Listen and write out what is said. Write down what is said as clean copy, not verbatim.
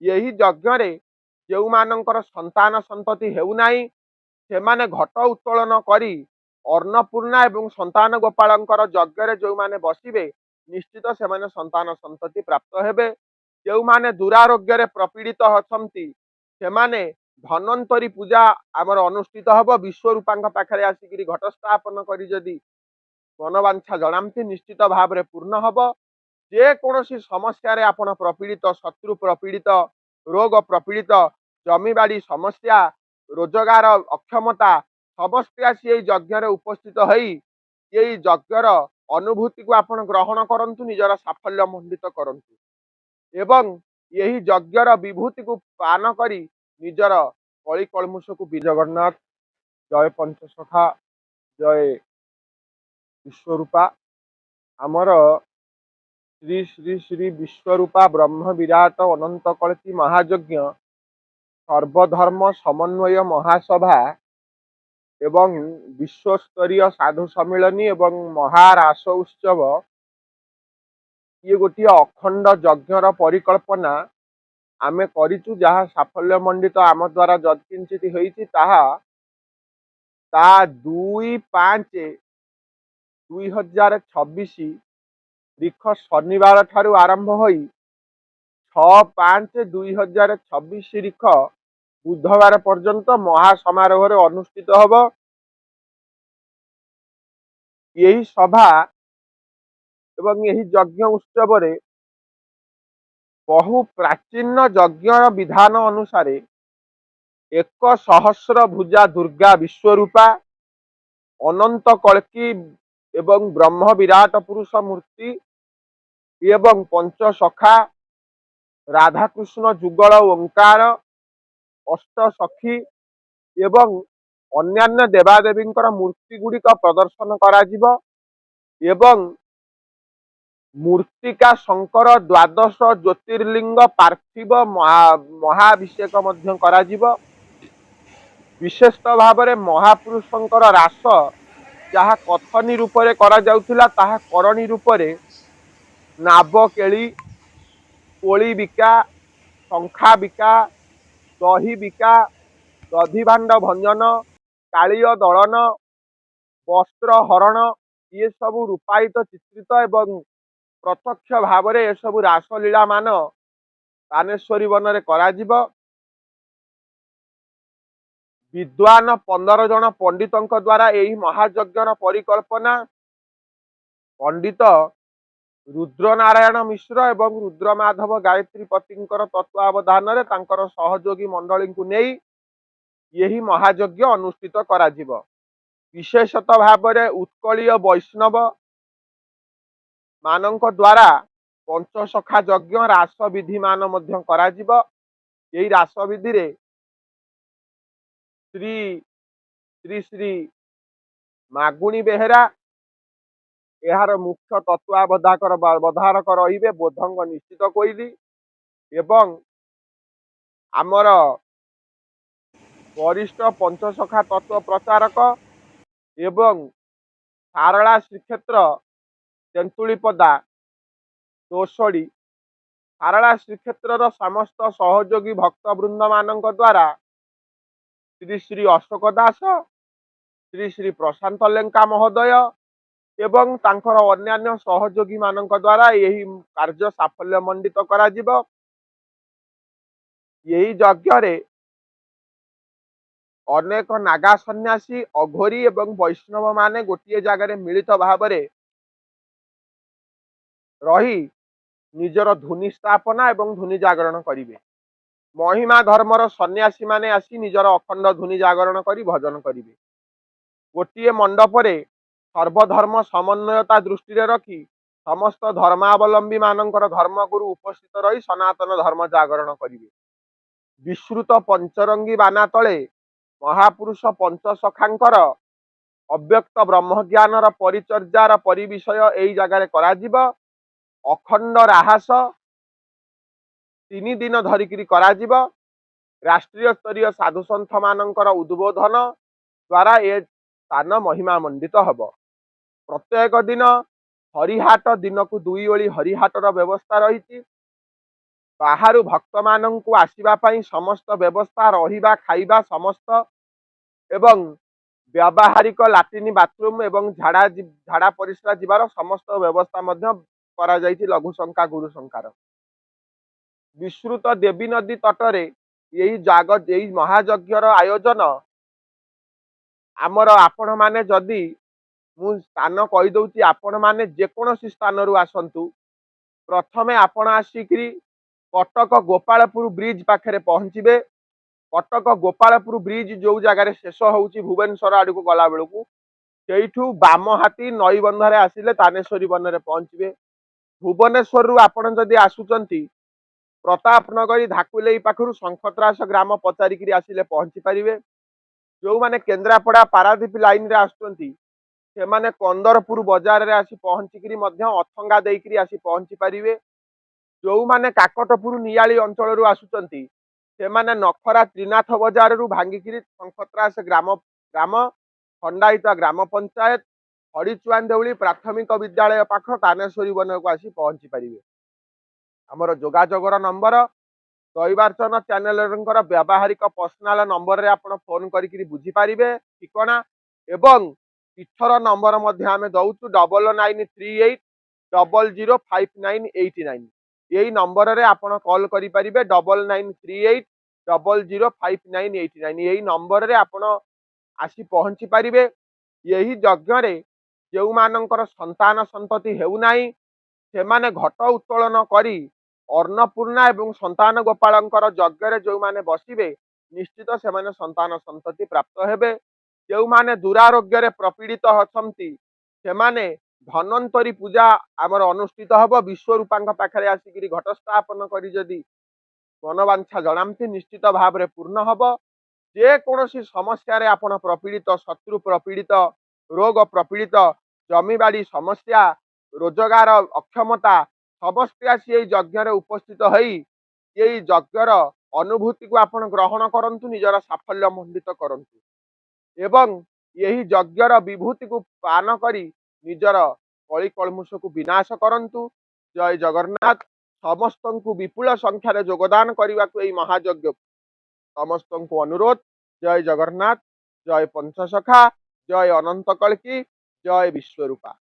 यही यज्ञ जो मानकर संतान संतति हेउनाई सेमाने घट उत्तोलन करी अन्नपूर्णा एवं संतान गोपालंकर यज्ञ जो माने बसिबे निश्चित से माने संतान संतति प्राप्त हेबे। जो माने दुरारोग्य प्रपीड़ित अछंती से माने धन्वंतरी पूजा आमर अनुष्ठित हब विश्वरूपा पाखे आसिक घट स्थापन करी जदि मनोवांछा जनाती निश्चित भाव में पूर्ण हब। जेकोसी समस्या रे आपण प्रपीड़ित शत्रु प्रपीड़ित रोग प्रपीड़ित जमीबाड़ी समस्या रोजगार अक्षमता समस्त आसी यज्ञ उपस्थित होई यही यज्ञर अनुभूति को आपण ग्रहण करंतु निजर साफल्य मंडित करंतु एवं यही यज्ञर विभूति को पान करी निजर कली कलमुष को जगन्नाथ जय पंचसखा जय विश्वरूपा आमर श्री श्री श्री विश्वरूपा ब्रह्म विराट अनंत कलकी महायज्ञ सर्वधर्म समन्वय महासभा एवं विश्वस्तरीय साधु सम्मिलनी एवं महारास उत्सव ये गोटे अखंड यज्ञर परिकल्पना आमे करिचु जहाँ साफल्य मंडित आम द्वारा जदकिंचित होईची ताहा 2/5/2026 दीर्घ शनिवार ठारू आरंभ होई 6/5/2026 दीर्घ बुधवार पर्यंत महासमारोह अनुष्ठित हब। यही सभा एवं यही यज्ञ उत्सव रे बहु प्राचीन यज्ञ विधान अनुसार 1,000 भुजा दुर्गा विश्वरूपा अनंत कल्की एवं ब्रह्म विराट पुरुष मूर्ति एवं पंचसखा राधाकृष्ण जुगल ओंकार अष्ट सखी एवं अन्यान्य देवादेवी मूर्ति गुड़िक प्रदर्शन करा एवं मूर्तिका शंकर द्वादश ज्योतिर्लिंग पार्थिव महाभिषेक मध्य करा विशेषतः भाव में महापुरुषंकर रास जहाँ कथनी रूप में करा जाउथिला ताहा करणी रूप में नाब केली कोली बिका शंखा बिका दही बिका दधि भांड भंजन कालीय दलन वस्त्र हरण ये सब रूपायित चित्रित एवं प्रत्यक्ष भाव में यह सब रासलीला मान कानेश्वरी वन में करा विद्वान 15 जन पंडितों द्वारा यही महायज्ञर परिकल्पना पंडित रुद्रनारायण मिश्र एवं रुद्रमाधव गायत्री पति तत्वावधान में सहयोगी मंडली को नहीं यही महायज्ञ अनुष्ठित करा विशेषतः भाव में उत्कलीय वैष्णव मानक द्वारा पंचसखा यज्ञ रास विधि मान करा यही रास विधि रे श्री श्री श्री मागुणी बेहेरा यार मुख्य तत्वावधारक रहिबे बोधंग निश्चित कोइली एवं आमर वरिष्ठ पंचसखा तत्व प्रचारक एवं सारला श्रीक्षेत्र तेंतुलीपदा तोषड़ी सारला श्रीक्षेत्र समस्त सहयोगी भक्तवृंद मान द्वारा श्री श्री अशोक दास श्री श्री प्रशांत लेंका महोदय एवं तांकर अन्यान्य सहयोगी मान द्वारा यही कार्य साफल्य मंडित करा यही यज्ञ रे अनेक नागा सन्यासी अघोरी एवं वैष्णव माने गोटे जगह मिलित भाव में रही निजर धुनी स्थापना एवं धुनी जागरण करिवे। महिमा धर्मर सन्यासी माने आसी निजर अखंड धुनी जागरण करी भजन करिवे। गोटे मंडप रे सर्वधर्म समन्वयता दृष्टि रखी समस्त धर्मावलंबी मानकर धर्मगुरु उपस्थित रही सनातन धर्म जागरण करिवे। विश्रुत पंचरंगी बाना तले महापुरुष पंचसखांकर अव्यक्त ब्रह्मज्ञानर परिचर्यार परिविषय यही जगह करा अखंड राहास 3 दिन धरिकी करा राष्ट्रीय स्तरीय साधु सन्थ मानकर उद्बोधन द्वारा ए स्थान महिमा मंडित हब। प्रत्येक दिन हरिहाट दिन को 2 ओली हरिहाटर व्यवस्था रही बाहरु भक्त माननकु आसीबा पई समस्त व्यवस्था रहिबा खाइबा समस्त एवं व्यावहारिक लाट्रिन बाथरूम एवं झाड़ा परिस्रा जीवार समस्त व्यवस्था मध्य करा जाइछि लघु शंका गुरु शंकार विस्तृत देवी नदी तटरे यही महायज्ञर आयोजन आमर आपण माने जदि मु स्थान कही दउछि आपण माने जेकोसी स्थान रु आसंतु प्रथमे आपण आसिकरी कटक गोपालपुर ब्रिज पाखे पहुँचे कटक गोपालपुर ब्रिज जो जगार शेष होउछि भुवनेश्वर आड़ को गला बेलू सेठू बाम हाथी नई बंधरे आसिले तानेश्वरी वन में पहुँचे भुवनेश्वर रु आपण जदि आसुचंती प्रतापनगरी धाकुले पाखु शंखत्रास ग्राम पचारिकी आसिले पहुँची पारे जो मैंने केन्द्रापड़ा पारादीप लाइन रे आसुचंती से माने कंदरपुर बजार रे आसी पहुँचिकी अथंगा देकरी आसी पहुँची पारे जो मैंने काकटपुर नियाली अंचल रु आसुचंती से माने नखरा त्रिनाथ बजार रु भांगिकी शंखत्रास ग्राम ग्राम खंडायत ग्राम पंचायत हड़ीचुआंदेउली प्राथमिक विद्यालय पाख तानेश्वरी वन को आसी पहुँची पारे आमर जोगाजोगर नंबर दैवार्चन चैनल व्यावहारिक पर्सनाल नंबर रे आपण फोन करी बुझी पारिबे ठिकाना एवं पीठर नंबर मध्य आमे दउचु 9938005989 यही नंबर रे आपण कॉल करि पारिबे 9938005989 यही नंबर रे आपण आसी पहुँची पारिबे यही यज्ञ रे जेउ मानकर संतान संतति हेउ नाही सेमाने घट उत्तोलन करी अन्नपूर्णा एवं संतान गोपालंकर यज्ञ जो माने बसिबे निश्चित से माने संतान संतति प्राप्त हेबे जो माने दुरारोग्य प्रपीड़ित होती से माने धन्वंतरी पूजा आमर अनुष्ठित हब विश्वरूपांक पाखे आसिक घट स्थापन करी जदि मनोवांछा जनाती निश्चित भाव में पूर्ण हब जेकोसी समस्या रे आपण प्रपीड़ित शत्रु प्रपीड़ित रोग प्रपीड़ित जमीबाड़ी समस्या रोजगार अक्षमता समस्त आसी यज्ञ उपस्थित होई यही यज्ञर अनुभूति को आपण ग्रहण करंतु निजर साफल्य मंडित करंतु एवं यही यज्ञर विभूति को पान करी निजर कली कलमुष को विनाश करंतु जय जगन्नाथ समस्त को विपुल संख्यार योगदान करने को यही महायज्ञ समस्त को अनुरोध जय जगन्नाथ जय पंचसखा जय अनंत कल्की जय विश्वरूपा।